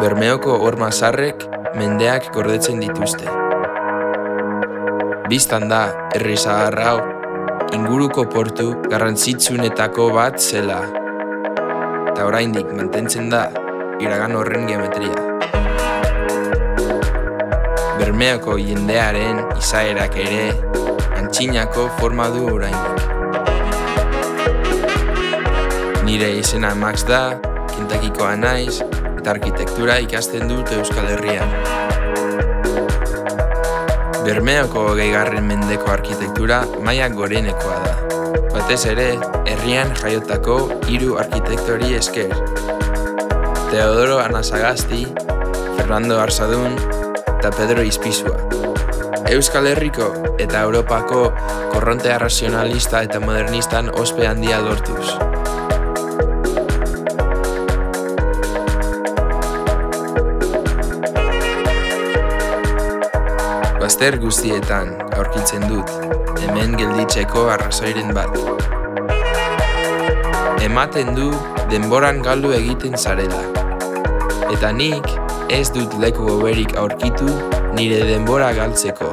Bermeoko horma zaharrek mendeak gordetzen dituzte. Bistan da, herri zahar hau, inguruko portu garrantzitsuenetako bat zela. Eta oraindik mantentzen da, iragan horren geometria. Bermeoko jendearen izaerak ere, antzinako forma du oraindik. Nire izena Max da, Kentakikoa naiz, eta arkitektura ikasten dut Euskal Herrian. Bermeoko 20. mendeko arkitektura maila gorenekoa da. Batez ere, herrian jaiotako 3 arkitektori esker. Teodoro Anasagasti, Fernando Arsadun eta Pedro Izpizua. Euskal Herriko eta Europako korronte arrazionalista eta modernistan ospe handia lortuz. Bazter guztietan aurkitzen dut, hemen gelditzeko arrazoiren bat. Ematen du denboran galdu egiten zarela. Eta nik ez dut leku hoberik aurkitu nire denbora galtzeko.